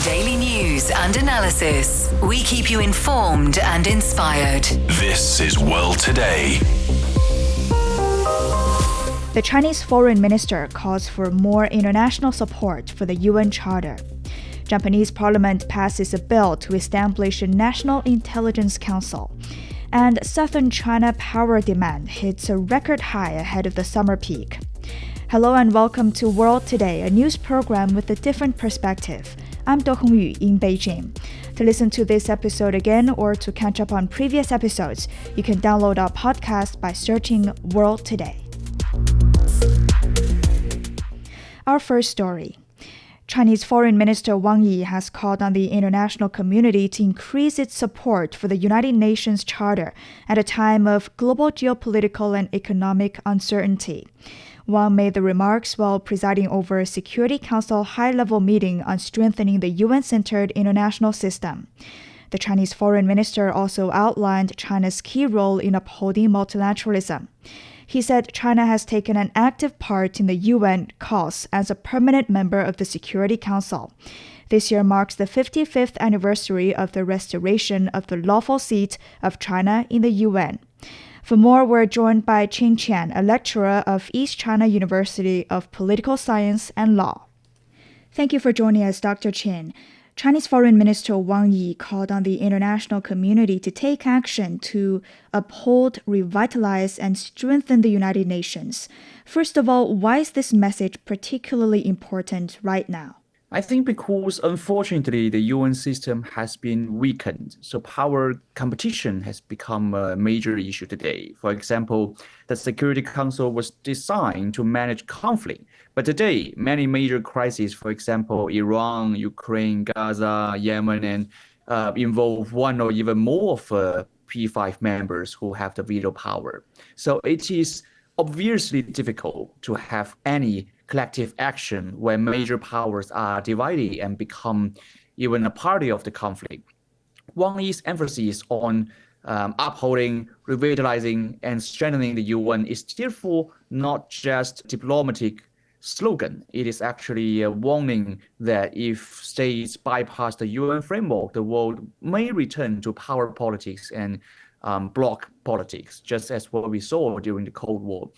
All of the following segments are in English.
Daily news and analysis. We keep you informed and inspired. This is World Today. The Chinese foreign minister calls for more international support for the UN Charter. Japanese parliament passes a bill to establish a National Intelligence Council. And southern China power demand hits a record high ahead of the summer peak. Hello and welcome to World Today, a news program with a different perspective. I'm Do Hongyu in Beijing. To listen to this episode again or to catch up on previous episodes, you can download our podcast by searching World Today. Our first story. Chinese Foreign Minister Wang Yi has called on the international community to increase its support for the United Nations Charter at a time of global geopolitical and economic uncertainty. Wang made the remarks while presiding over a Security Council high-level meeting on strengthening the UN-centered international system. The Chinese Foreign Minister also outlined China's key role in upholding multilateralism. He said China has taken an active part in the UN cause as a permanent member of the Security Council. This year marks the 55th anniversary of the restoration of the lawful seat of China in the UN. For more, we're joined by Qin Qian, a lecturer of East China University of Political Science and Law. Thank you for joining us, Dr. Qin. Chinese Foreign Minister Wang Yi called on the international community to take action to uphold, revitalize, and strengthen the United Nations. First of all, why is this message particularly important right now? I think because, unfortunately, the UN system has been weakened, so power competition has become a major issue today. For example, the Security Council was designed to manage conflict, but today, many major crises, for example, Iran, Ukraine, Gaza, Yemen, and involve one or even more of P5 members who have the veto power. So it is obviously difficult to have any collective action when major powers are divided and become even a party of the conflict. Wang Yi's emphasis on upholding, revitalizing, and strengthening the UN is therefore not just diplomatic slogan. It is actually a warning that if states bypass the UN framework, the world may return to power politics and bloc politics, just as what we saw during the Cold War.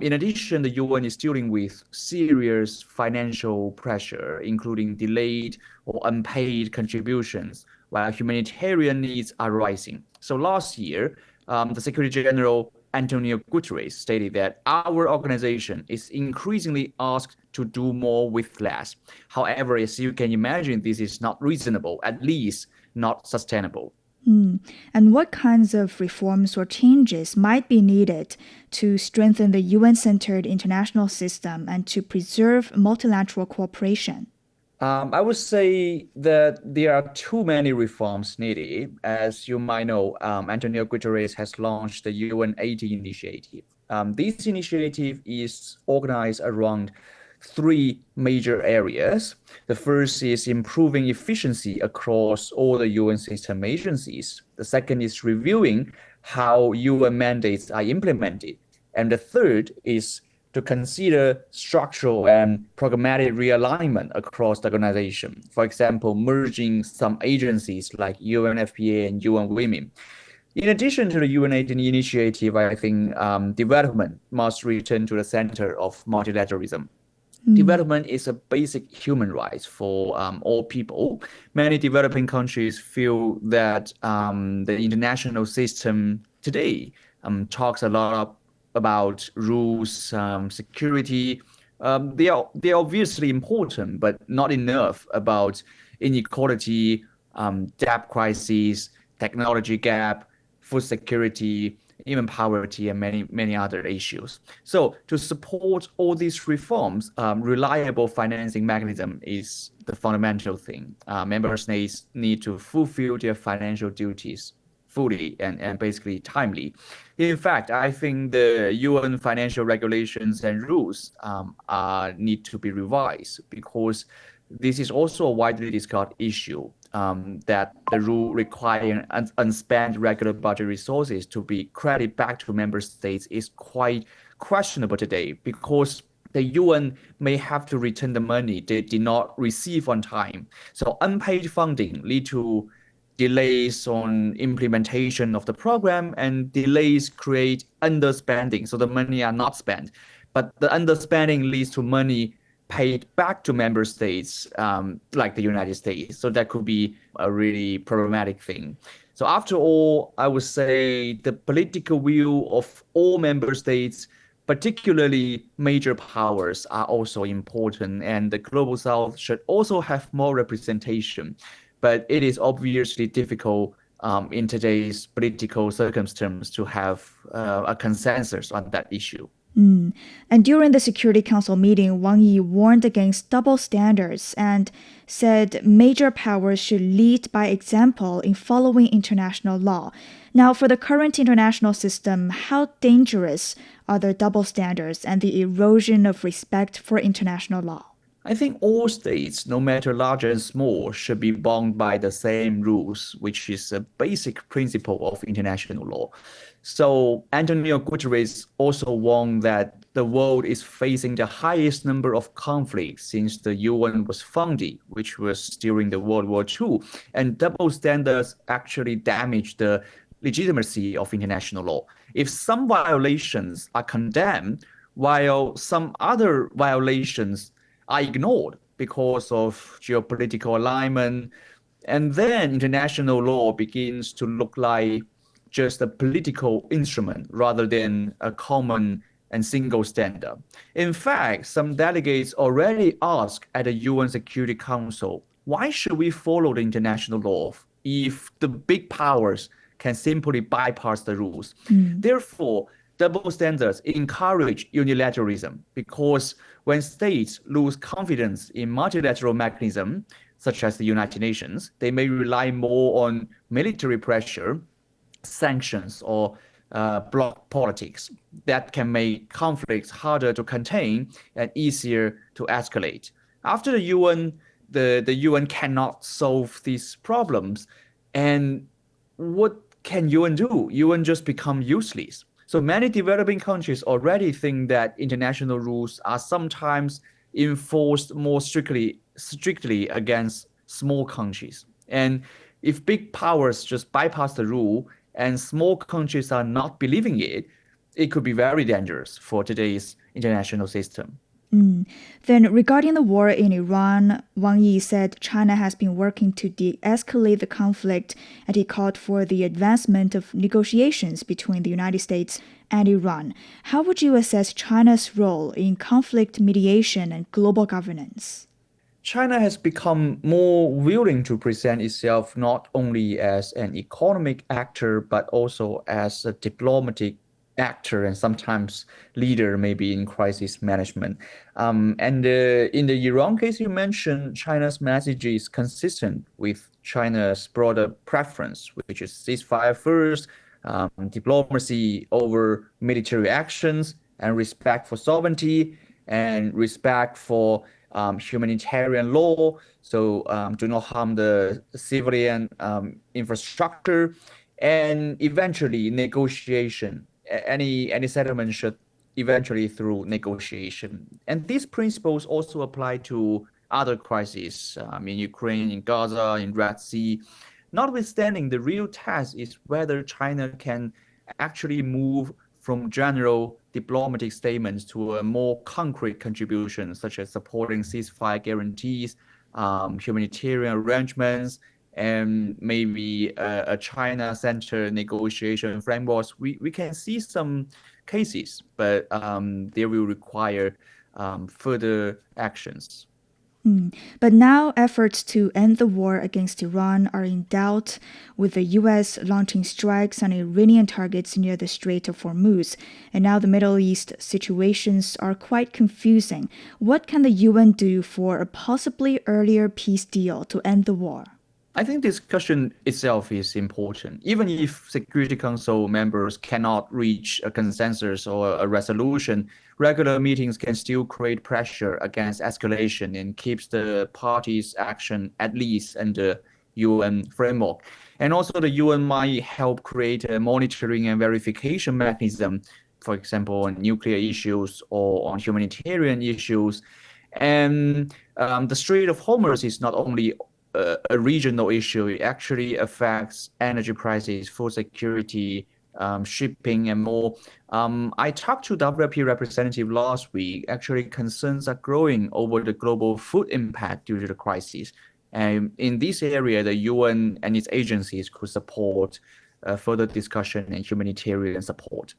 In addition, the UN is dealing with serious financial pressure, including delayed or unpaid contributions, while humanitarian needs are rising. So last year, the Secretary General Antonio Guterres stated that our organization is increasingly asked to do more with less. However, as you can imagine, this is not reasonable, at least not sustainable. And what kinds of reforms or changes might be needed to strengthen the UN-centered international system and to preserve multilateral cooperation? I would say that there are too many reforms needed. As you might know, Antonio Guterres has launched the UN 80 initiative. This initiative is organized around three major areas. The first is improving efficiency across all the UN system agencies. The second is reviewing how UN mandates are implemented. And the third is to consider structural and programmatic realignment across the organization. For example, merging some agencies like UNFPA and UN Women. In addition to the UN 18 initiative, I think development must return to the center of multilateralism. Development is a basic human right for all people. Many developing countries feel that the international system today talks a lot about rules, security. They are obviously important, but not enough about inequality, debt crisis, technology gap, food security, even poverty, and many other issues. So to support all these reforms, reliable financing mechanism is the fundamental thing. Member states need to fulfill their financial duties fully and basically timely. In fact, I think the UN financial regulations and rules need to be revised because this is also a widely discussed issue. That the rule requiring unspent regular budget resources to be credited back to member states is quite questionable today because the UN may have to return the money they did not receive on time. So unpaid funding lead to delays on implementation of the program, and delays create underspending. So the money are not spent, but the underspending leads to money paid back to member states, like the United States. So that could be a really problematic thing. So after all, I would say the political will of all member states, particularly major powers, are also important, and the Global South should also have more representation. But it is obviously difficult in today's political circumstances to have a consensus on that issue. And during the Security Council meeting, Wang Yi warned against double standards and said major powers should lead by example in following international law. Now, for the current international system, how dangerous are the double standards and the erosion of respect for international law? I think all states, no matter large and small, should be bound by the same rules, which is a basic principle of international law. So Antonio Guterres also warned that the world is facing the highest number of conflicts since the UN was founded, which was during the World War II. And double standards actually damage the legitimacy of international law. If some violations are condemned, while some other violations are ignored because of geopolitical alignment, and then international law begins to look like just a political instrument rather than a common and single standard. In fact, some delegates already asked at the UN Security Council, why should we follow the international law if the big powers can simply bypass the rules? Therefore, double standards encourage unilateralism because when states lose confidence in multilateral mechanisms, such as the United Nations, they may rely more on military pressure, sanctions, or bloc politics that can make conflicts harder to contain and easier to escalate. After the UN, the UN cannot solve these problems. And what can UN do? UN just become useless. So many developing countries already think that international rules are sometimes enforced more strictly against small countries. And if big powers just bypass the rule and small countries are not believing it, it could be very dangerous for today's international system. Then regarding the war in Iran, Wang Yi said China has been working to de-escalate the conflict, and he called for the advancement of negotiations between the United States and Iran. How would you assess China's role in conflict mediation and global governance? China has become more willing to present itself not only as an economic actor, but also as a diplomatic actor and sometimes leader, maybe in crisis management. In the Iran case you mentioned, China's message is consistent with China's broader preference, which is ceasefire first, diplomacy over military actions, and respect for sovereignty and respect for humanitarian law. So do not harm the civilian infrastructure, and eventually negotiation. Any settlement should eventually through negotiation. And these principles also apply to other crises, in Ukraine, in Gaza, in Red Sea. Notwithstanding, the real test is whether China can actually move from general diplomatic statements to a more concrete contribution, such as supporting ceasefire guarantees, humanitarian arrangements, and maybe a China-centered negotiation frameworks. We can see some cases, but they will require further actions. But now efforts to end the war against Iran are in doubt, with the U.S. launching strikes on Iranian targets near the Strait of Hormuz. And now the Middle East situations are quite confusing. What can the UN do for a possibly earlier peace deal to end the war? I think discussion itself is important. Even if Security Council members cannot reach a consensus or a resolution, regular meetings can still create pressure against escalation and keeps the parties' action at least under UN framework. And also the UN might help create a monitoring and verification mechanism for example, on nuclear issues or on humanitarian issues. And the Strait of Hormuz is not only a regional issue, it actually affects energy prices, food security, shipping, and more. I talked to WFP representative last week. Actually, concerns are growing over the global food impact due to the crisis. And in this area, the UN and its agencies could support further discussion and humanitarian support.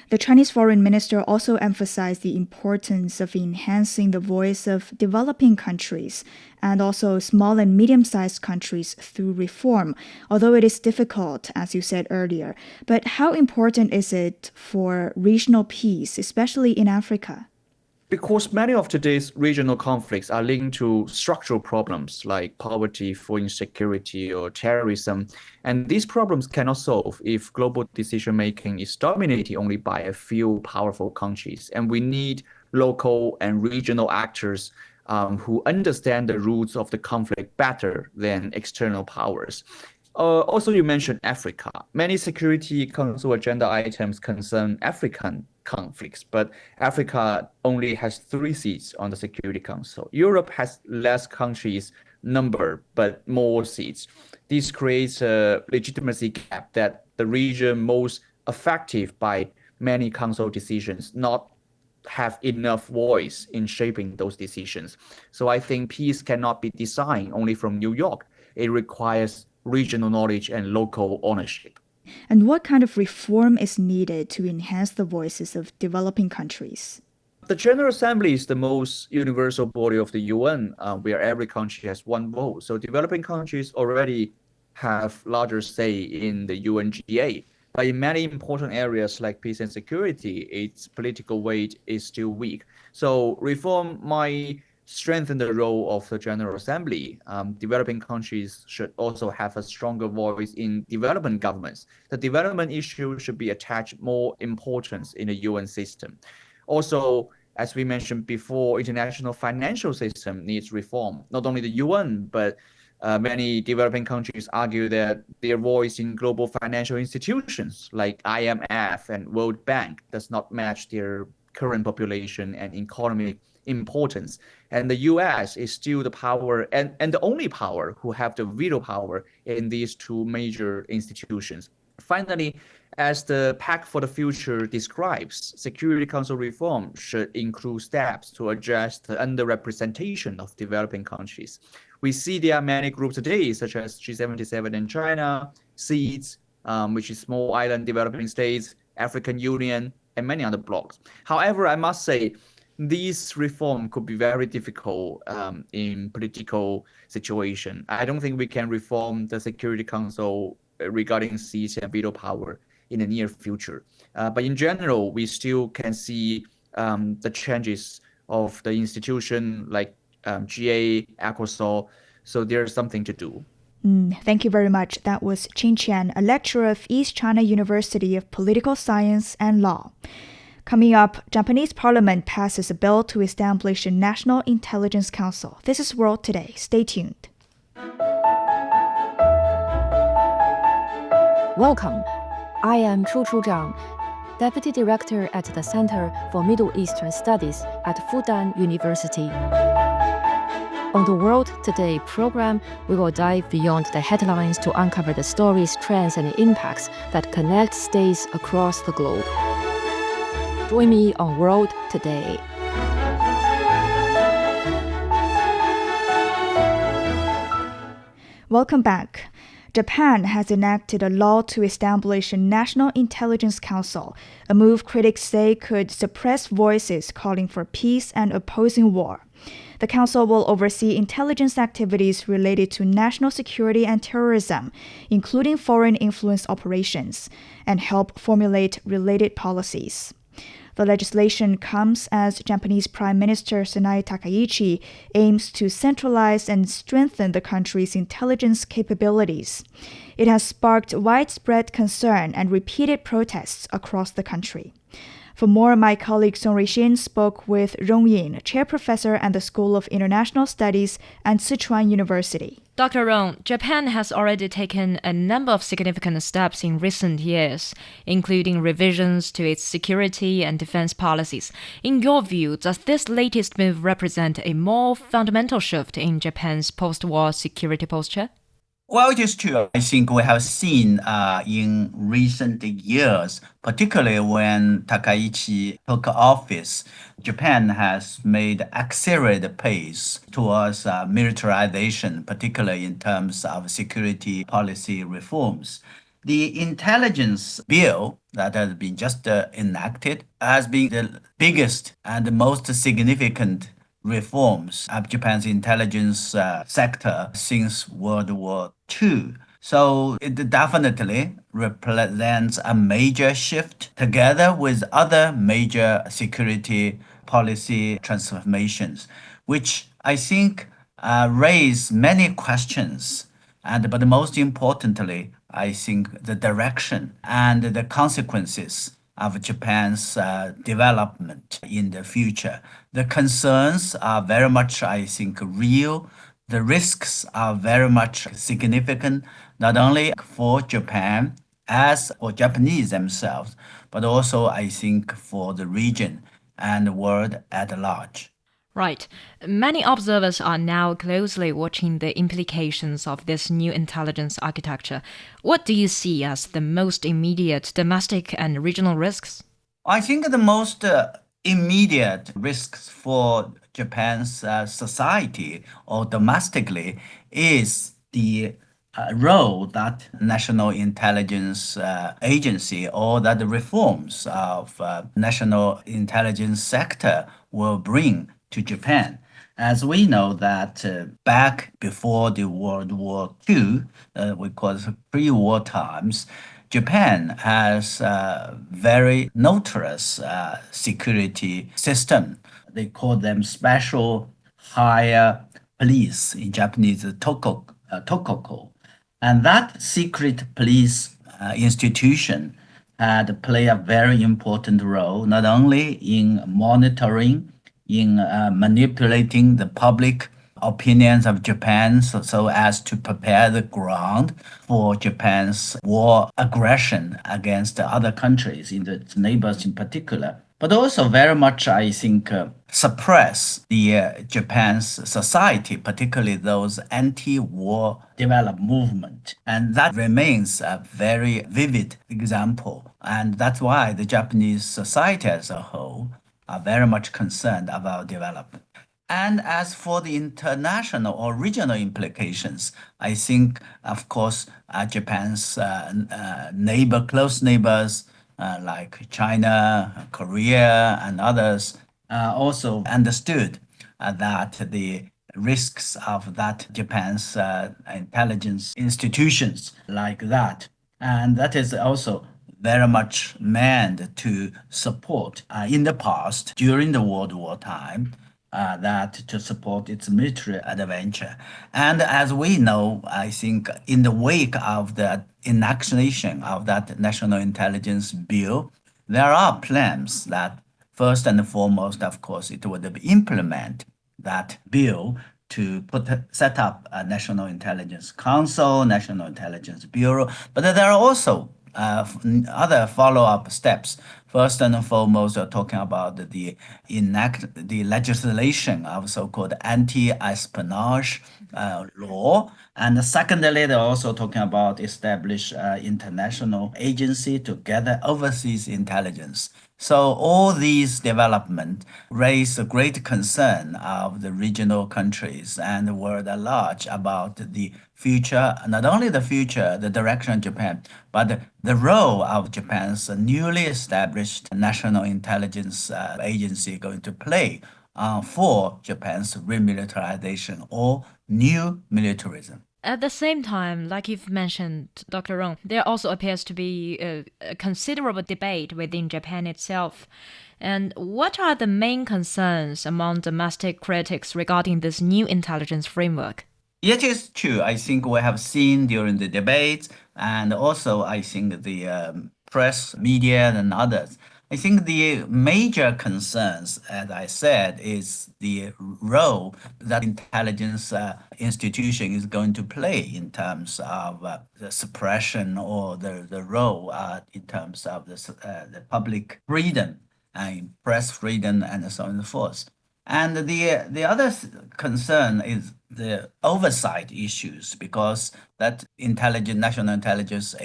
The Chinese foreign minister also emphasized the importance of enhancing the voice of developing countries and also small and medium-sized countries through reform, although it is difficult, as you said earlier. But how important is it for regional peace, especially in Africa? Because many of today's regional conflicts are linked to structural problems like poverty, food insecurity, or terrorism. And these problems cannot solve if global decision-making is dominated only by a few powerful countries. And we need local and regional actors who understand the roots of the conflict better than external powers. Also, you mentioned Africa. Many Security Council agenda items concern African conflicts, but Africa only has 3 seats on the Security Council. Europe has less countries number, but more seats. This creates a legitimacy gap that the region most affected by many council decisions not have enough voice in shaping those decisions. So I think peace cannot be designed only from New York. It requires regional knowledge and local ownership. And what kind of reform is needed to enhance the voices of developing countries? The General Assembly is the most universal body of the UN, where every country has one vote. So developing countries already have larger say in the UNGA. But in many important areas like peace and security, its political weight is still weak. So reform might strengthen the role of the General Assembly. Developing countries should also have a stronger voice in development governments. The development issue should be attached more importance in the UN system. Also, as we mentioned before, international financial system needs reform. Not only the UN, but many developing countries argue that their voice in global financial institutions like IMF and World Bank does not match their current population and economic importance. And the US is still the power and the only power who have the veto power in these 2 major institutions. Finally, as the Pact for the Future describes, Security Council reform should include steps to address the underrepresentation of developing countries. We see there are many groups today, such as G77 in China, SEEDS, which is small island developing states, African Union, and many other blocs. However, I must say, these reform could be very difficult in political situation. I don't think we can reform the Security Council regarding seats and veto power in the near future. But in general, we still can see the changes of the institution like GA, ECOSOC. So there's something to do. Thank you very much. That was Qin Qian, a lecturer of East China University of Political Science and Law. Coming up, Japanese Parliament passes a bill to establish a National Intelligence Council. This is World Today. Stay tuned. Welcome. I am Chu Zhang, Deputy Director at the Center for Middle Eastern Studies at Fudan University. On the World Today program, we will dive beyond the headlines to uncover the stories, trends, and impacts that connect states across the globe. Join me on World Today. Welcome back. Japan has enacted a law to establish a National Intelligence Council, a move critics say could suppress voices calling for peace and opposing war. The council will oversee intelligence activities related to national security and terrorism, including foreign influence operations, and help formulate related policies. The legislation comes as Japanese Prime Minister Sanae Takaichi aims to centralize and strengthen the country's intelligence capabilities. It has sparked widespread concern and repeated protests across the country. For more, my colleague Song Rixin spoke with Rong Yin, chair professor at the School of International Studies at Sichuan University. Dr. Rong, Japan has already taken a number of significant steps in recent years, including revisions to its security and defense policies. In your view, does this latest move represent a more fundamental shift in Japan's post-war security posture? Well, it is true. I think we have seen in recent years, particularly when Takaichi took office, Japan has made accelerated pace towards militarization, particularly in terms of security policy reforms. The intelligence bill that has been just enacted has been the biggest and the most significant reforms of Japan's intelligence sector since World War II. So it definitely represents a major shift together with other major security policy transformations, which I think raise many questions. But most importantly, I think the direction and the consequences of Japan's development in the future. The concerns are very much, I think, real. The risks are very much significant, not only for Japan as for Japanese themselves, but also, I think, for the region and the world at large. Right. Many observers are now closely watching the implications of this new intelligence architecture. What do you see as the most immediate domestic and regional risks? I think the most immediate risks for Japan's society or domestically is the role that National Intelligence Agency or that the reforms of national intelligence sector will bring to Japan. As we know that back before the World War II, we call it pre-war times, Japan has a very notorious security system. They call them special higher police, in Japanese, tokoko. And that secret police institution had played a very important role, not only in monitoring, in manipulating the public opinions of Japan so as to prepare the ground for Japan's war aggression against other countries, in its neighbors in particular. But also very much, I think, suppress the Japan's society, particularly those anti-war developed movement. And that remains a very vivid example. And that's why the Japanese society as a whole are very much concerned about development. And as for the international or regional implications, I think, of course, Japan's close neighbors like China, Korea, and others also understood that the risks of that Japan's intelligence institutions like that. And that is also very much meant to support in the past, during the World War time, that to support its military adventure. And as we know, I think in the wake of the enactation of that National Intelligence Bill, there are plans that first and foremost, of course, it would implement that bill to set up a National Intelligence Council, National Intelligence Bureau. But there are also other follow-up steps. First and foremost, we're talking about the legislation of so-called anti-espionage law. And secondly, they're also talking about establish international agency to gather overseas intelligence. So all these developments raise a great concern of the regional countries and the world at large about the future, not only the future, the direction of Japan, but the role of Japan's newly established National Intelligence Agency going to play for Japan's remilitarization or new militarism. At the same time, like you've mentioned, Dr. Rong, there also appears to be a considerable debate within Japan itself. And what are the main concerns among domestic critics regarding this new intelligence framework? It is true. I think we have seen during the debates, and also I think the press, media, and others I think the major concerns, as I said, is the role that intelligence institution is going to play in terms of the suppression or the role in terms of the public freedom and press freedom and so on and so forth. And the other concern is the oversight issues because that national intelligence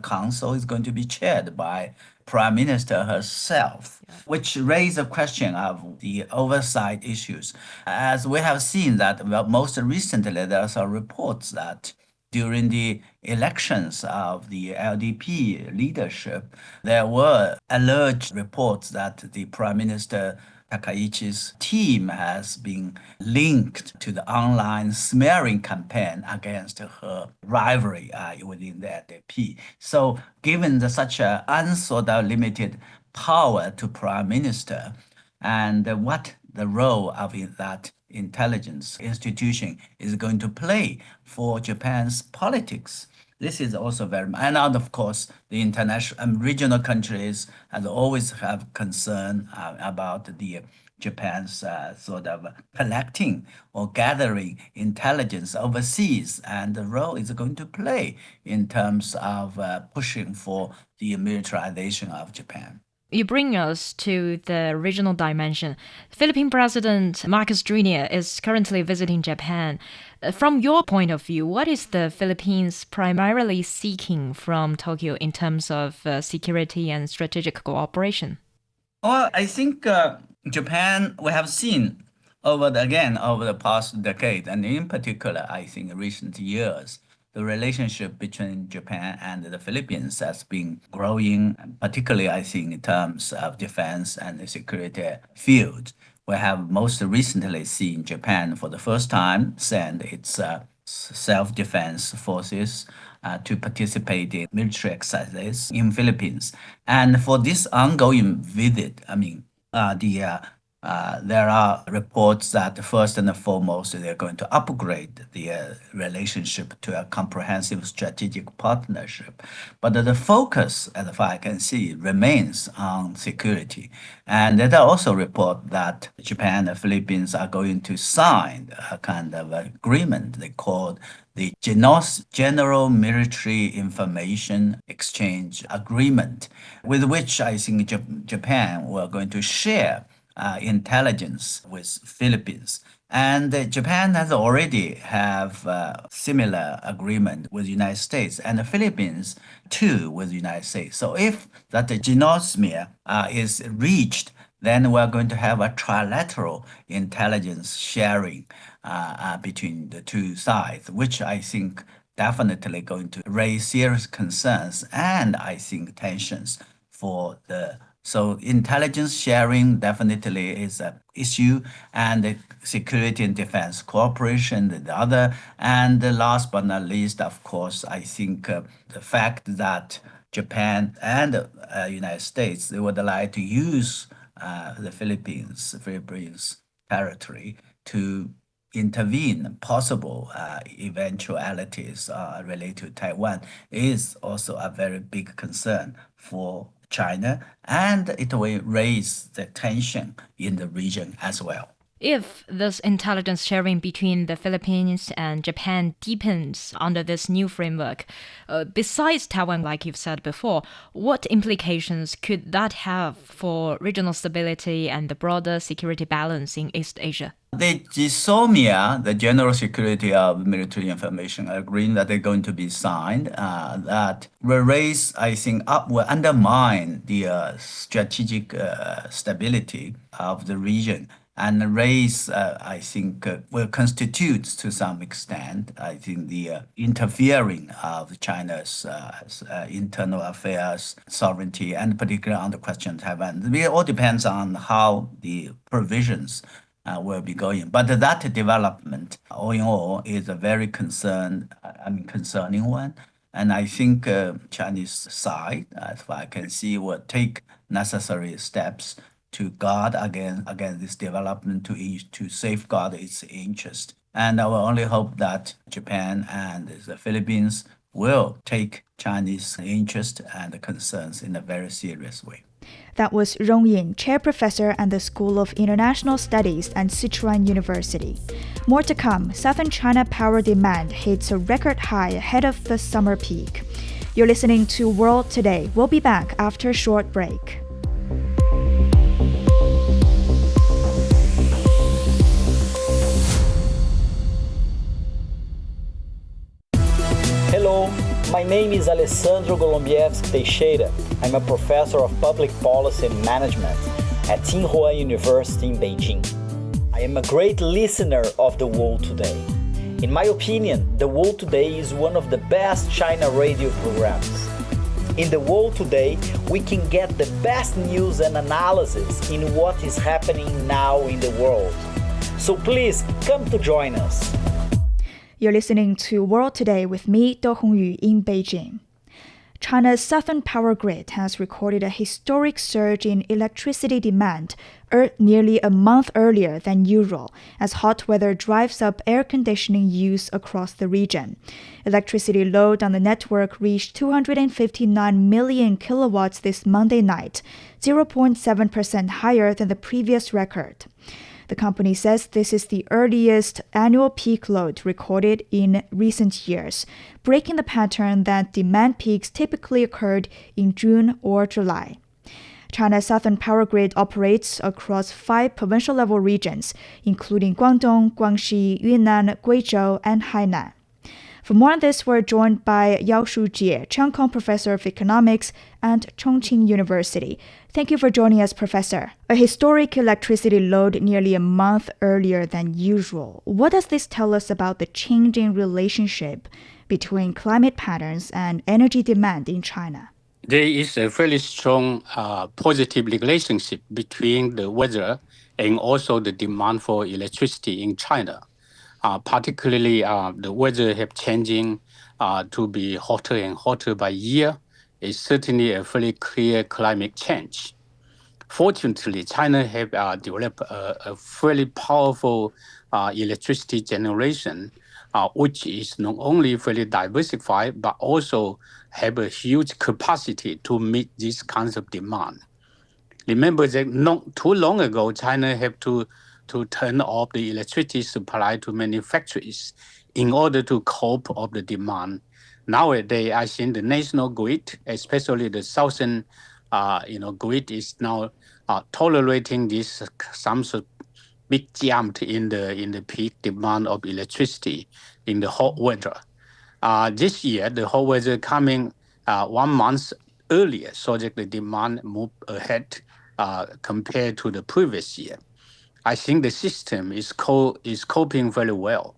council is going to be chaired by Prime Minister herself, which raise a question of the oversight issues. As we have seen that, well, most recently there are some reports that during the elections of the LDP leadership, there were alleged reports that the Prime Minister Takaichi's team has been linked to the online smearing campaign against her rivalry within the LDP. So, given such an unsort of limited power to Prime Minister, and what the role of that intelligence institution is going to play for Japan's politics. This is also very, and of course, the international and regional countries has always have concern about the Japan's sort of collecting or gathering intelligence overseas, and the role is going to play in terms of pushing for the militarization of Japan. You bring us to the regional dimension. Philippine President Marcos Jr. is currently visiting Japan. From your point of view, what is the Philippines primarily seeking from Tokyo in terms of security and strategic cooperation? Well, I think Japan, we have seen over the past decade, and in particular, I think recent years, the relationship between Japan and the Philippines has been growing, particularly, I think, in terms of defense and the security field. We have most recently seen Japan for the first time send its self-defense forces to participate in military exercises in Philippines. And for this ongoing visit, I mean, there are reports that first and foremost, they're going to upgrade the relationship to a comprehensive strategic partnership. But the focus, as far as I can see, remains on security. And there are also reports that Japan and Philippines are going to sign a kind of agreement they call the General Military Information Exchange Agreement, with which I think Japan were going to share intelligence with Philippines. And Japan has already have a similar agreement with the United States and the Philippines too with the United States. So if that genosmia is reached, then we're going to have a trilateral intelligence sharing between the two sides, which I think definitely going to raise serious concerns and I think tensions for the so intelligence sharing definitely is an issue, and the security and defense cooperation the other. And the last but not least, of course, I think the fact that Japan and the United States they would like to use the Philippines territory to intervene possible eventualities related to Taiwan is also a very big concern for China, and it will raise the tension in the region as well. If this intelligence sharing between the Philippines and Japan deepens under this new framework, besides Taiwan, like you've said before, what implications could that have for regional stability and the broader security balance in East Asia? The GSOMIA, the General Security of Military Information Agreement that they're going to be signed, that will raise, I think, will undermine the strategic stability of the region and raise, I think, will constitute to some extent, I think, the interfering of China's internal affairs, sovereignty, and particularly on the question of Taiwan. It all depends on how the provisions will be going. But that development, all in all, is a very concerning one. And I think Chinese side, as far as I can see, will take necessary steps to guard against this development to safeguard its interest. And I will only hope that Japan and the Philippines will take Chinese interest and concerns in a very serious way. That was Rong Ying, Chair Professor at the School of International Studies at Sichuan University. More to come. Southern China power demand hits a record high ahead of the summer peak. You're listening to World Today. We'll be back after a short break. Hello, my name is Alessandro Golombiewski Teixeira. I'm a professor of public policy and management at Tsinghua University in Beijing. I am a great listener of The World Today. In my opinion, The World Today is one of the best China radio programs. In The World Today, we can get the best news and analysis in what is happening now in the world. So please come to join us. You're listening to World Today with me, Do Hongyu, in Beijing. China's southern power grid has recorded a historic surge in electricity demand nearly a month earlier than usual, as hot weather drives up air conditioning use across the region. Electricity load on the network reached 259 million kilowatts this Monday night, 0.7% higher than the previous record. The company says this is the earliest annual peak load recorded in recent years, breaking the pattern that demand peaks typically occurred in June or July. China's southern power grid operates across 5 provincial-level regions, including Guangdong, Guangxi, Yunnan, Guizhou, and Hainan. For more on this, we're joined by Yao Shujie, Cheung Kong Professor of Economics at Chongqing University. Thank you for joining us, Professor. A historic electricity load nearly a month earlier than usual. What does this tell us about the changing relationship between climate patterns and energy demand in China? There is a very strong positive relationship between the weather and also the demand for electricity in China. Particularly, the weather have changing to be hotter and hotter by year. It's certainly a very clear climate change. Fortunately, China have developed a very powerful electricity generation, which is not only very diversified, but also have a huge capacity to meet these kinds of demand. Remember that not too long ago, China had to turn off the electricity supply to manufacturers in order to cope of the demand. Nowadays, I think the national grid, especially the southern grid, is now tolerating this some sort of big jump in the peak demand of electricity in the hot weather. This year, the hot weather coming 1 month earlier, so that the demand moved ahead compared to the previous year. I think the system is coping very well,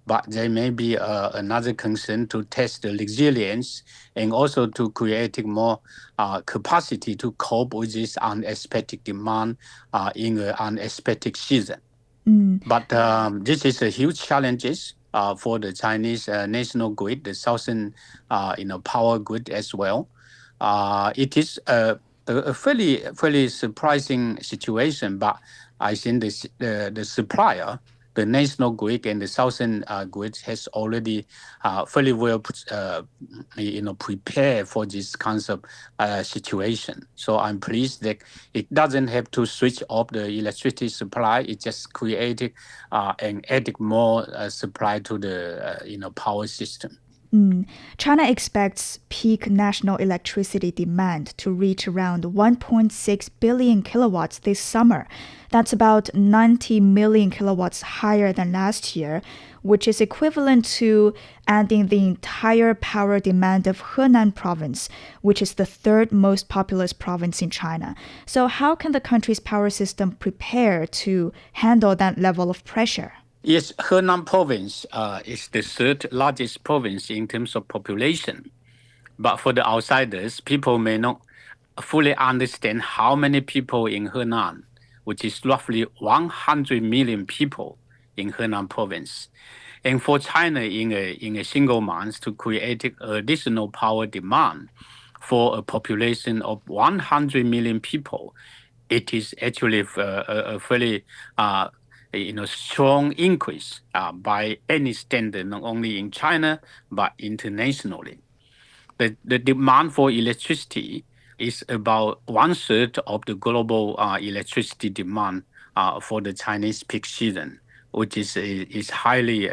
but there may be another concern to test the resilience and also to create more capacity to cope with this unexpected demand in an unexpected season. But this is a huge challenge for the Chinese national grid, the southern power grid as well. It is a fairly surprising situation, but I think the supplier, the national grid and the southern grid, has already fairly well prepared for this kind of situation. So I'm pleased that it doesn't have to switch off the electricity supply. It just created and added more supply to the power system. China expects peak national electricity demand to reach around 1.6 billion kilowatts this summer. That's about 90 million kilowatts higher than last year, which is equivalent to adding the entire power demand of Henan province, which is the third most populous province in China. So how can the country's power system prepare to handle that level of pressure? Yes, Henan province is the third largest province in terms of population. But for the outsiders, people may not fully understand how many people in Henan, which is roughly 100 million people in Henan province. And for China in a single month to create additional power demand for a population of 100 million people, it is actually a fairly strong increase by any standard, not only in China, but internationally. The demand for electricity is about 1/3 of the global electricity demand for the Chinese peak season, which is highly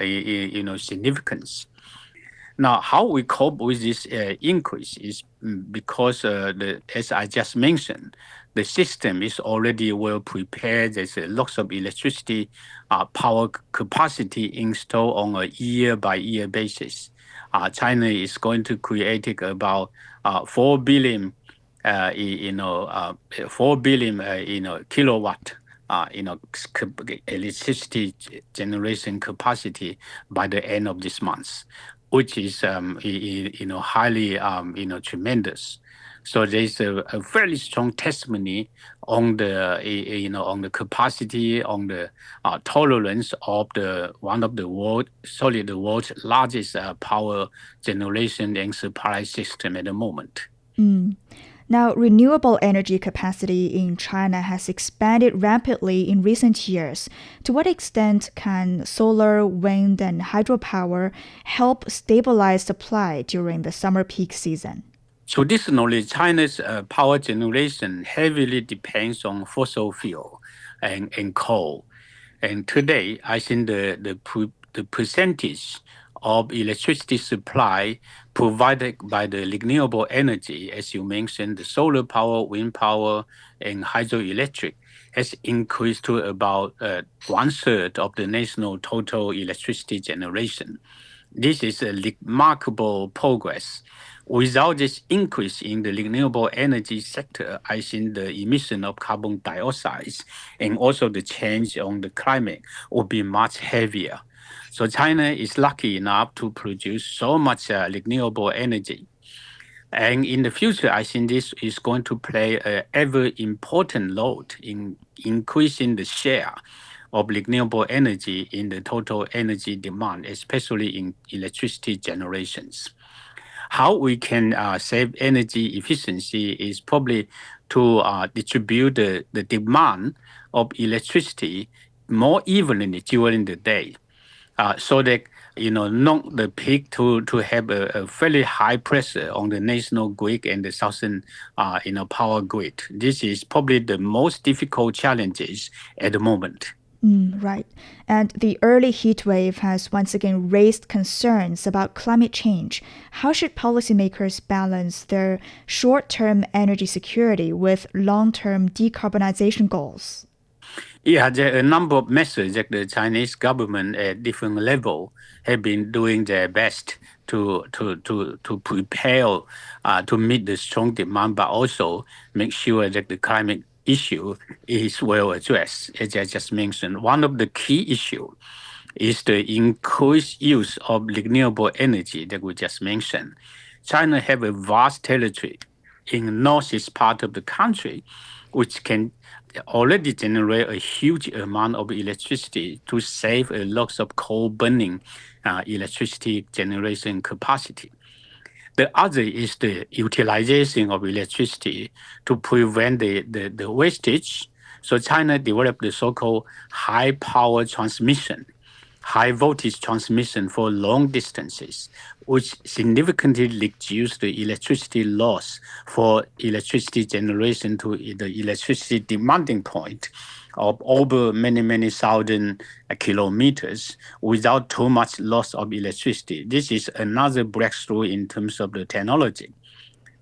significant. Now, how we cope with this increase is because, as I just mentioned, the system is already well prepared. There's lots of electricity power capacity installed on a year-by-year basis. China is going to create about 4 billion, 4 billion, kilowatt, electricity generation capacity by the end of this month, which is highly tremendous. So there's a fairly strong testimony on the capacity, on the tolerance of the world's largest power generation and supply system at the moment. Now, renewable energy capacity in China has expanded rapidly in recent years. To what extent can solar, wind, and hydropower help stabilize supply during the summer peak season? Traditionally, China's power generation heavily depends on fossil fuel and coal. And today, I think the percentage of electricity supply provided by the renewable energy, as you mentioned, the solar power, wind power, and hydroelectric, has increased to about 1/3 of the national total electricity generation. This is a remarkable progress. Without this increase in the renewable energy sector, I think the emission of carbon dioxide and also the change on the climate would be much heavier. So China is lucky enough to produce so much renewable energy. And in the future, I think this is going to play an ever important role in increasing the share of renewable energy in the total energy demand, especially in electricity generations. How we can save energy efficiency is probably to distribute the demand of electricity more evenly during the day, so that not the peak to have a fairly high pressure on the national grid and the southern power grid. This is probably the most difficult challenges at the moment. Right. And the early heat wave has once again raised concerns about climate change. How should policymakers balance their short-term energy security with long-term decarbonization goals? Yeah, there are a number of measures that the Chinese government at different levels have been doing their best to prepare to meet the strong demand, but also make sure that the climate issue is well addressed. As I just mentioned, one of the key issues is the increased use of renewable energy that we just mentioned. China have a vast territory in the northeast part of the country, which can already generate a huge amount of electricity to save a lot of coal burning electricity generation capacity. The other is the utilization of electricity to prevent the wastage. So China developed the so-called high power transmission, high voltage transmission for long distances, which significantly reduce the electricity loss for electricity generation to the electricity demanding point of over many thousand kilometers without too much loss of electricity. This is another breakthrough in terms of the technology.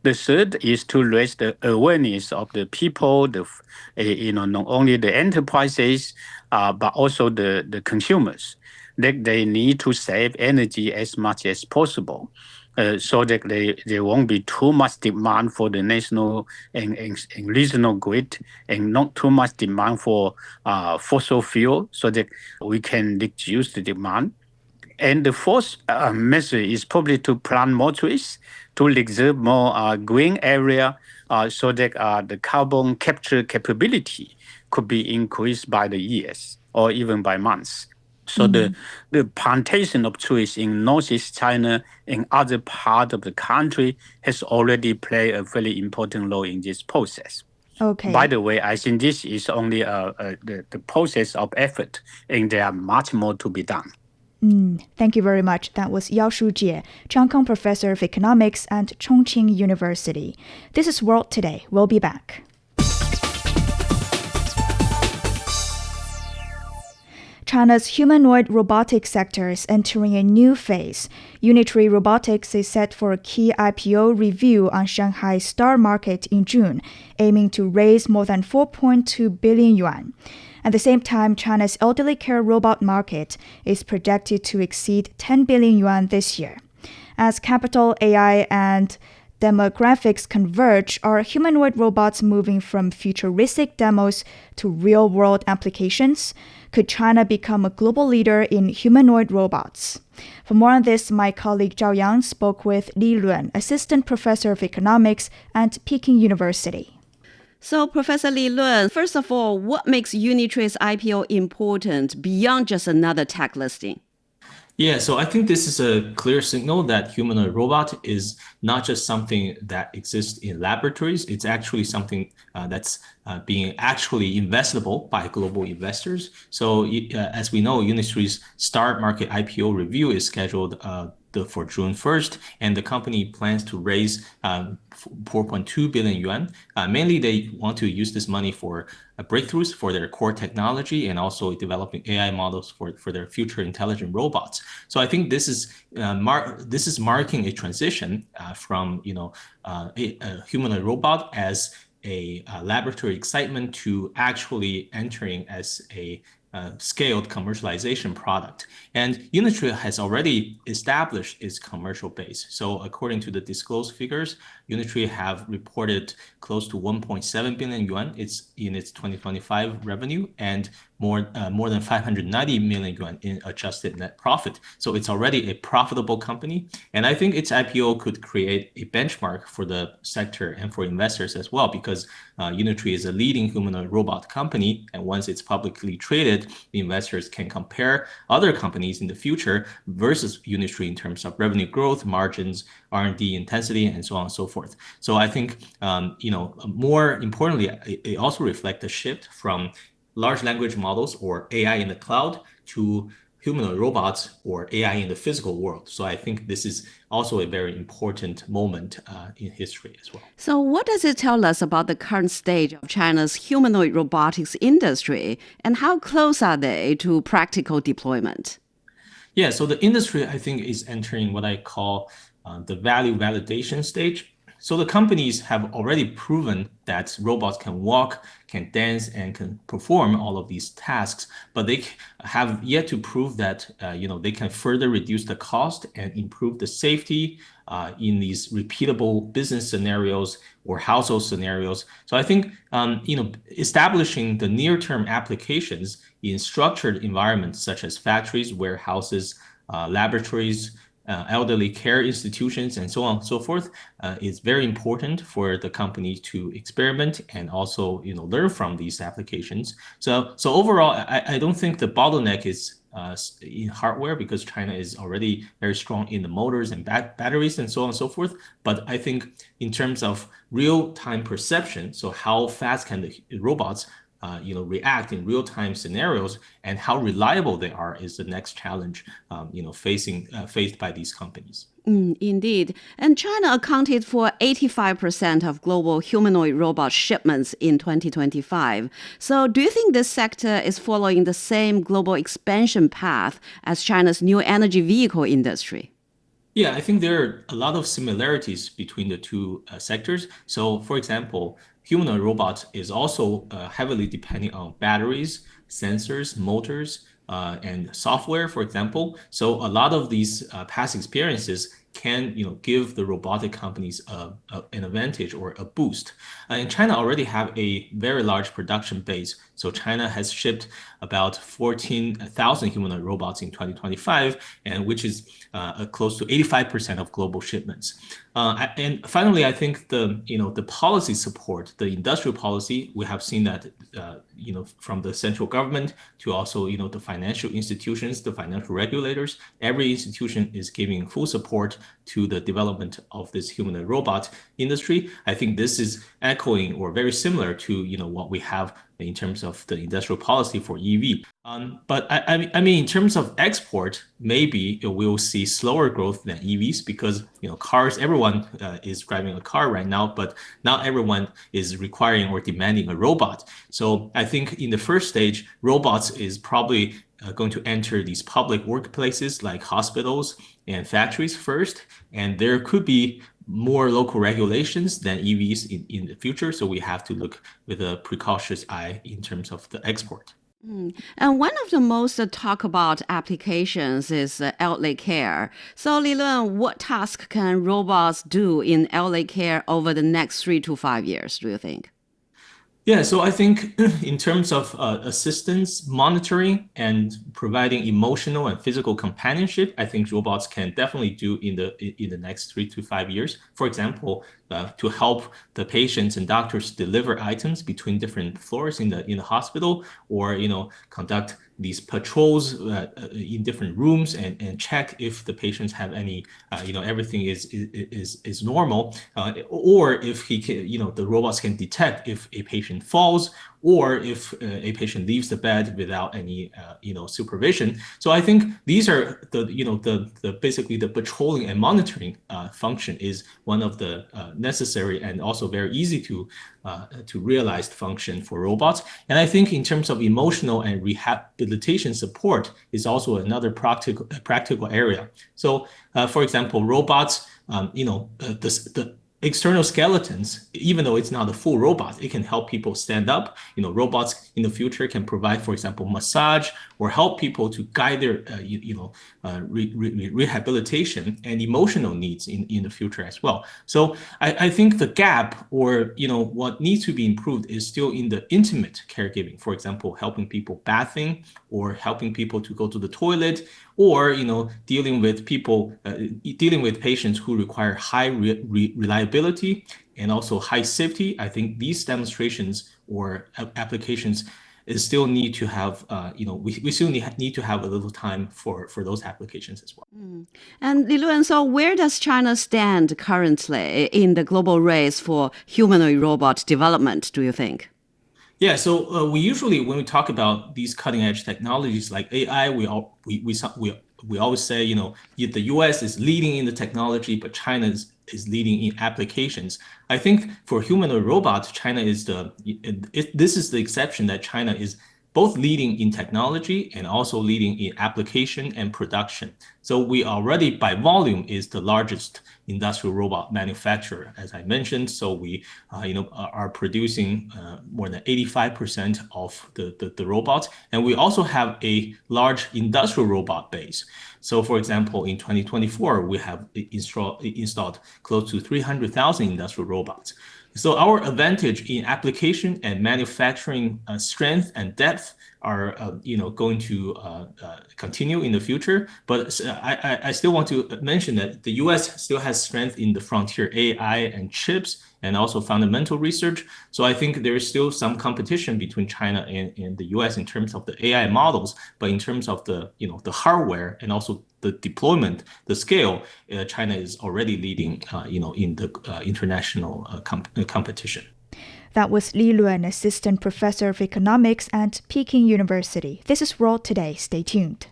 The third is to raise the awareness of the people, not only the enterprises, but also the consumers, that they need to save energy as much as possible, so that there won't be too much demand for the national and regional grid, and not too much demand for fossil fuel, so that we can reduce the demand. And the fourth measure is probably to plant more trees, to reserve more green area, so that the carbon capture capability could be increased by the years or even by months. So the plantation of trees in Northeast China and other parts of the country has already played a very important role in this process. Okay. By the way, I think this is only the process of effort, and there are much more to be done. Thank you very much. That was Yao Shujie, Chiang Kong Professor of Economics at Chongqing University. This is World Today. We'll be back. China's humanoid robotics sector is entering a new phase. Unitree Robotics is set for a key IPO review on Shanghai Star Market in June, aiming to raise more than 4.2 billion yuan. At the same time, China's elderly care robot market is projected to exceed 10 billion yuan this year. As capital, AI, and demographics converge, are humanoid robots moving from futuristic demos to real-world applications? Could China become a global leader in humanoid robots? For more on this, my colleague Zhao Yang spoke with Li Luan, Assistant Professor of Economics at Peking University. So, Professor Li Luan, first of all, what makes Unitree's IPO important beyond just another tech listing? Yeah, so I think this is a clear signal that humanoid robot is not just something that exists in laboratories. It's actually something that's being actually investable by global investors. So as we know, Unitree's Start Market IPO review is scheduled for June 1st, and the company plans to raise 4.2 billion yuan. Mainly, they want to use this money for breakthroughs for their core technology and also developing AI models for their future intelligent robots. So I think this is marking a transition from a humanoid robot as a laboratory excitement to actually entering as a scaled commercialization product. And Unitree has already established its commercial base. So according to the disclosed figures, Unitree have reported close to 1.7 billion yuan in its 2025 revenue and more than 590 million yuan in adjusted net profit. So it's already a profitable company. And I think its IPO could create a benchmark for the sector and for investors as well, because Unitree is a leading humanoid robot company. And once it's publicly traded, the investors can compare other companies in the future versus Unitree in terms of revenue growth, margins, R&D intensity, and so on and so forth. So I think, more importantly, it also reflects a shift from large language models or AI in the cloud to humanoid robots or AI in the physical world. So I think this is also a very important moment in history as well. So what does it tell us about the current stage of China's humanoid robotics industry, and how close are they to practical deployment? Yeah, so the industry, I think, is entering what I call the value validation stage. So the companies have already proven that robots can walk, can dance, and can perform all of these tasks, but they have yet to prove that they can further reduce the cost and improve the safety in these repeatable business scenarios or household scenarios. So I think establishing the near-term applications in structured environments such as factories, warehouses, laboratories, elderly care institutions, and so on and so forth, is very important for the company to experiment and also learn from these applications. So overall, I don't think the bottleneck is in hardware, because China is already very strong in the motors and batteries and so on and so forth. But I think in terms of real-time perception, so how fast can the robots react in real-time scenarios and how reliable they are is the next challenge, faced by these companies. Indeed. And China accounted for 85% of global humanoid robot shipments in 2025. So do you think this sector is following the same global expansion path as China's new energy vehicle industry? Yeah, I think there are a lot of similarities between the two sectors. So, for example, humanoid robots is also heavily depending on batteries, sensors, motors, and software, for example. So a lot of these past experiences can give the robotic companies an advantage or a boost. And China already have a very large production base. So China has shipped about 14,000 humanoid robots in 2025, and which is close to 85% of global shipments. And finally, I think the policy support, the industrial policy, we have seen that from the central government to also the financial institutions, the financial regulators, every institution is giving full support to the development of this humanoid robot industry. I think this is echoing or very similar to what we have in terms of the industrial policy for EV. But I mean, in terms of export, maybe we'll see slower growth than EVs because cars. Everyone is driving a car right now, but not everyone is requiring or demanding a robot. So I think in the first stage, robots is probably going to enter these public workplaces like hospitals and factories first, and there could be more local regulations than EVs in the future. So we have to look with a precautious eye in terms of the export. And one of the most talked about applications is elderly care. So, Li Lun, what task can robots do in elderly care over the next 3 to 5 years, do you think? Yeah, so I think in terms of assistance, monitoring, and providing emotional and physical companionship, I think robots can definitely do in the next 3 to 5 years. For example, to help the patients and doctors deliver items between different floors in the hospital, or conduct these patrols in different rooms and check if the patients have any everything is normal, or if he can the robots can detect if a patient falls or if a patient leaves the bed without any supervision. So I think these are the basically the patrolling and monitoring function is one of the necessary and also very easy to realize function for robots. And I think in terms of emotional and rehabilitation support is also another practical area. So for example, robots, the external skeletons, even though it's not a full robot, it can help people stand up. Robots in the future can provide, for example, massage or help people to guide their, rehabilitation and emotional needs in the future as well. So I think the gap or, what needs to be improved is still in the intimate caregiving. For example, helping people bathing or helping people to go to the toilet, or dealing with patients who require high reliability and also high safety. I think these demonstrations or applications still need to have we still need to have a little time for those applications as well. And Li Lun, so where does China stand currently in the global race for humanoid robot development, do you think? Yeah, so we usually, when we talk about these cutting edge technologies like AI, we always say, the US is leading in the technology, but China is leading in applications. I think for humanoid robots, China is this is the exception, that China is both leading in technology and also leading in application and production. So we already, by volume, is the largest industrial robot manufacturer, as I mentioned. So we, are producing more than 85% of the robots, and we also have a large industrial robot base. So, for example, in 2024, we have installed close to 300,000 industrial robots. So our advantage in application and manufacturing strength and depth are going to continue in the future. But I still want to mention that the US still has strength in the frontier AI and chips and also fundamental research. So I think there is still some competition between China and the US in terms of the AI models, but in terms of the the hardware and also the deployment, the scale, China is already leading in the international competition. That was Li Lun, Assistant Professor of Economics at Peking University. This is World Today. Stay tuned.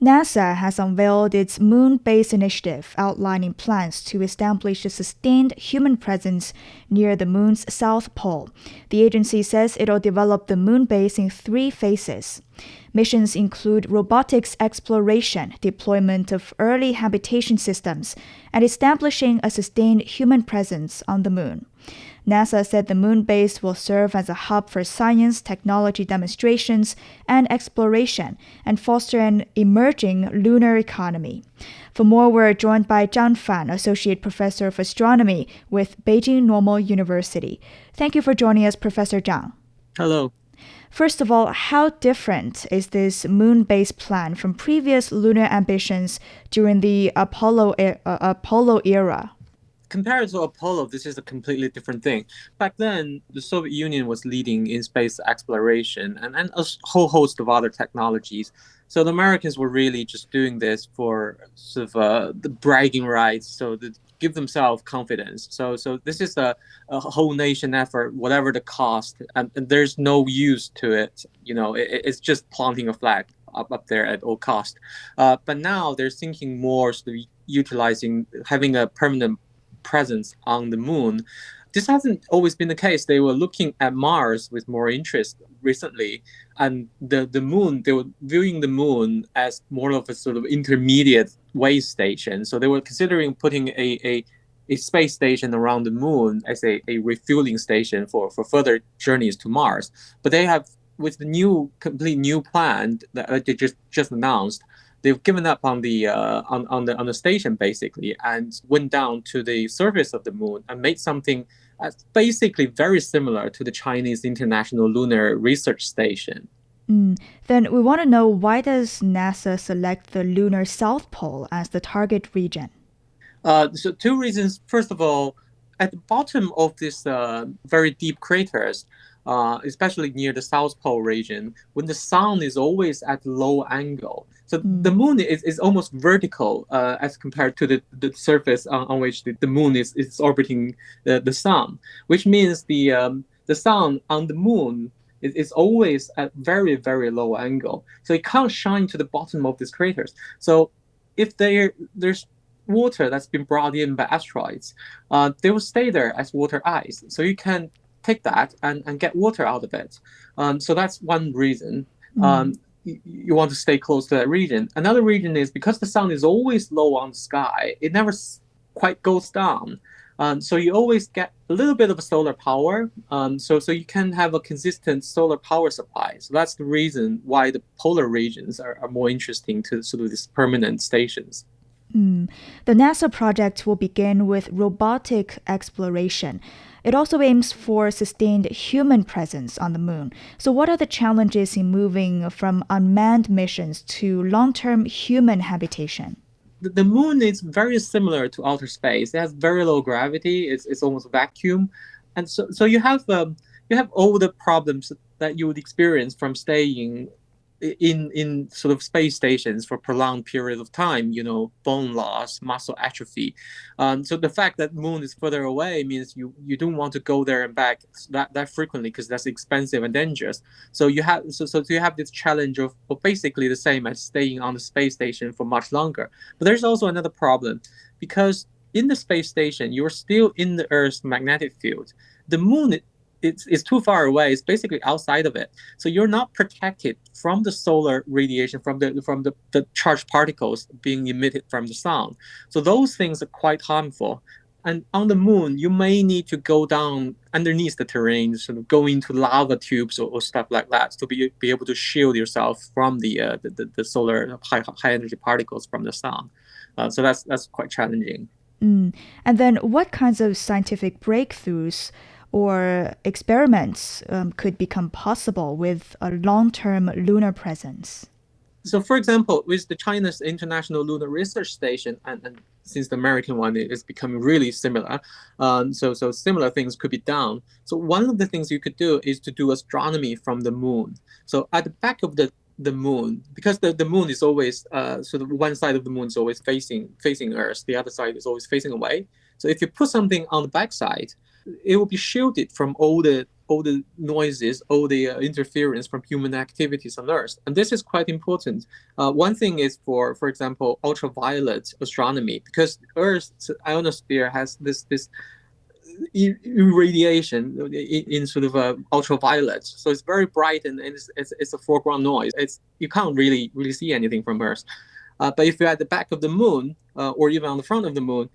NASA has unveiled its moon base initiative, outlining plans to establish a sustained human presence near the moon's south pole. The agency says it'll develop the moon base in 3 phases. Missions include robotics exploration, deployment of early habitation systems, and establishing a sustained human presence on the moon. NASA said the moon base will serve as a hub for science, technology demonstrations, and exploration, and foster an emerging lunar economy. For more, we're joined by Zhang Fan, Associate Professor of Astronomy with Beijing Normal University. Thank you for joining us, Professor Zhang. Hello. First of all, how different is this moon base plan from previous lunar ambitions during the Apollo era? Compared to Apollo, this is a completely different thing. Back then, the Soviet Union was leading in space exploration and a whole host of other technologies. So the Americans were really just doing this for sort of the bragging rights, so give themselves confidence. So this is a whole nation effort, whatever the cost, and there's no use to it. It's just planting a flag up there at all cost. But now they're thinking more sort of utilizing, having a permanent presence on the moon. This hasn't always been the case. They were looking at Mars with more interest recently, and the moon, they were viewing the moon as more of a sort of intermediate way station. So they were considering putting a space station around the moon as a refueling station for further journeys to Mars. But they have, with the complete new plan that they just announced, they've given up on the station basically, and went down to the surface of the moon and made something basically very similar to the Chinese International Lunar Research Station. Then we want to know, why does NASA select the lunar South Pole as the target region? So two reasons. First of all, at the bottom of this very deep craters, especially near the South Pole region, when the sun is always at low angle. So the moon is almost vertical as compared to the surface on which the moon is orbiting the sun, which means the sun on the moon is always at very, very low angle. So it can't shine to the bottom of these craters. So if there's water that's been brought in by asteroids, they will stay there as water ice. So you can take that and get water out of it. So that's one reason. You want to stay close to that region. Another reason is because the sun is always low on the sky, it never quite goes down. So you always get a little bit of a solar power. So you can have a consistent solar power supply. So that's the reason why the polar regions are more interesting to sort of these permanent stations. The NASA project will begin with robotic exploration. It also aims for sustained human presence on the moon. So what are the challenges in moving from unmanned missions to long-term human habitation? The moon is very similar to outer space. It has very low gravity. It's almost vacuum. And so you have all the problems that you would experience from staying in sort of space stations for prolonged periods of time, bone loss, muscle atrophy. So the fact that the moon is further away means you don't want to go there and back that frequently, because that's expensive and dangerous. So you have this challenge of basically the same as staying on the space station for much longer. But there's also another problem, because in the space station, you're still in the Earth's magnetic field. The moon, it's too far away. It's basically outside of it. So you're not protected from the solar radiation, from the charged particles being emitted from the sun. So those things are quite harmful. And on the moon, you may need to go down underneath the terrain, sort of go into lava tubes or stuff like that, to be able to shield yourself from the solar high energy particles from the sun. So that's quite challenging. And then what kinds of scientific breakthroughs or experiments could become possible with a long-term lunar presence? So, for example, with the China's International Lunar Research Station, and since the American one is becoming really similar, so similar things could be done. So one of the things you could do is to do astronomy from the moon. So at the back of the moon, because the moon is always sort of one side of the moon is always facing Earth, the other side is always facing away. So if you put something on the backside, it will be shielded from all the noises, all the interference from human activities on Earth. And this is quite important. One thing is for example, ultraviolet astronomy, because Earth's ionosphere has this irradiation in sort of ultraviolet. So it's very bright, and it's a foreground noise. You can't really see anything from Earth. But if you're at the back of the moon, or even on the front of the moon,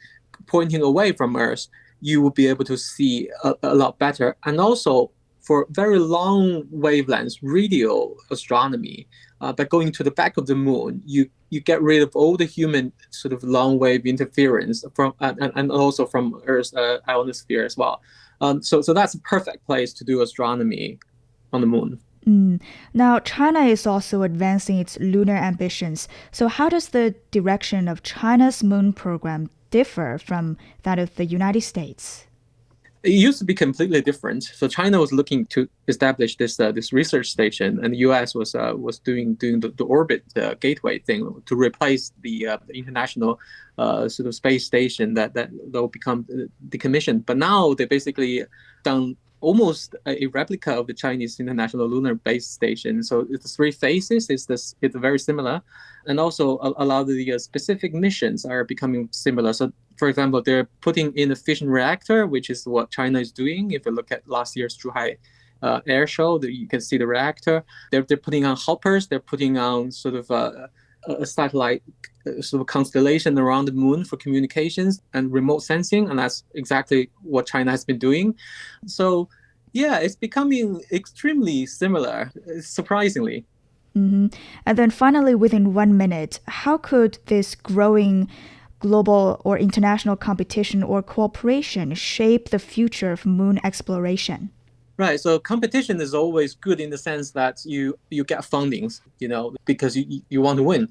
pointing away from Earth, you will be able to see a lot better. And also for very long wavelengths, radio astronomy, by going to the back of the moon, you get rid of all the human sort of long wave interference from and also from Earth's ionosphere as well. So that's a perfect place to do astronomy on the moon. Now, China is also advancing its lunar ambitions. So how does the direction of China's moon program differ from that of the United States? It used to be completely different. So China was looking to establish this research station, and the U.S. was doing the orbit gateway thing to replace the international sort of space station that will become decommissioned. But now they basically done almost a replica of the Chinese International Lunar Base Station. So the three phases it's very similar, and also a lot of the specific missions are becoming similar. So, for example, they're putting in a fission reactor, which is what China is doing. If you look at last year's Zhuhai air show, you can see the reactor. They're putting on hoppers. They're putting on sort of a satellite sort of constellation around the moon for communications and remote sensing, and that's exactly what China has been doing. So, yeah, it's becoming extremely similar, surprisingly. Mm-hmm. And then finally, within 1 minute, how could this growing global or international competition or cooperation shape the future of moon exploration? Right. So competition is always good in the sense that you get fundings, because you want to win.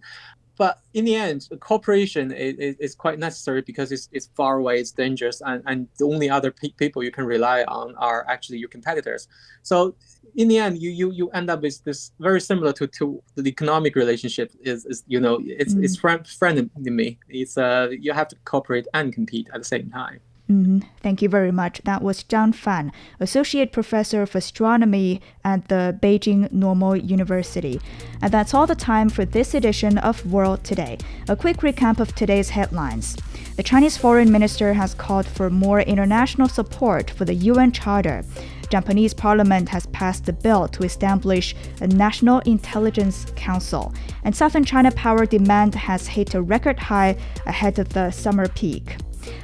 But in the end, cooperation is quite necessary because it's far away, it's dangerous, and the only other people you can rely on are actually your competitors. So in the end, you end up with this very similar to the economic relationship it's friendly. It's you have to cooperate and compete at the same time. Mm-hmm. Thank you very much. That was Zhang Fan, Associate Professor of Astronomy at the Beijing Normal University. And that's all the time for this edition of World Today. A quick recap of today's headlines. The Chinese Foreign Minister has called for more international support for the UN Charter. Japanese Parliament has passed a bill to establish a National Intelligence Council. And Southern China power demand has hit a record high ahead of the summer peak.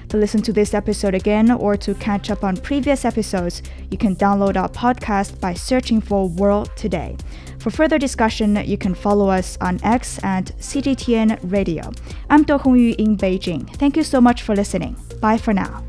To listen to this episode again or to catch up on previous episodes, you can download our podcast by searching for World Today. For further discussion, you can follow us on X and CGTN Radio. I'm Do Hongyu in Beijing. Thank you so much for listening. Bye for now.